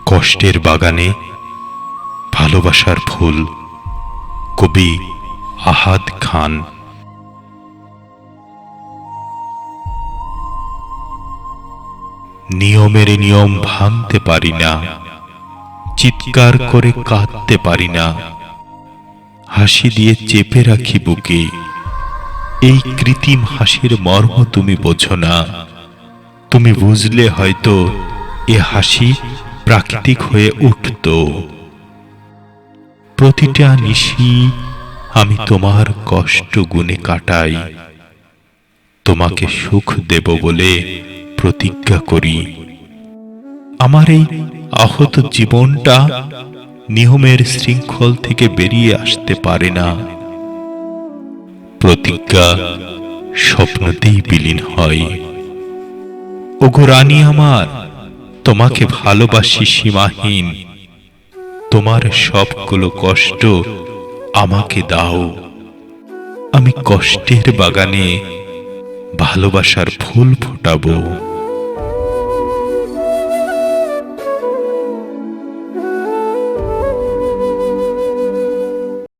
কষ্টের বাগানে ভালোবাসার ফুল। কবি আহাদ খান। নিয়মের নিয়ম ভাঙতে পারি না, চিৎকার করে কাঁদতে পারি না, হাসি দিয়ে চেপে রাখি বুকে। এই কৃত্রিম হাসির মর্ম তুমি বোঝো না। তুমি বুঝলে হয়তো এ হাসি প্রাকৃতিক হয়ে উঠত। প্রতিটা নিশি আমি তোমার কষ্ট গুণে কাটাই, তোমাকে সুখ দেব বলে প্রতিজ্ঞা করি। আমার এই আহত জীবনটা নিয়মের শৃঙ্খল থেকে বেরিয়ে আসতে পারে না। প্রতিজ্ঞা স্বপ্নতেই বিলীন হয়। ওগো রানী আমার, তোমাকে ভালোবাসি সীমাহীন। তোমার সবগুলো কষ্ট আমাকে দাও, আমি কষ্টের বাগানে ভালোবাসার ফুল ফোটাবো।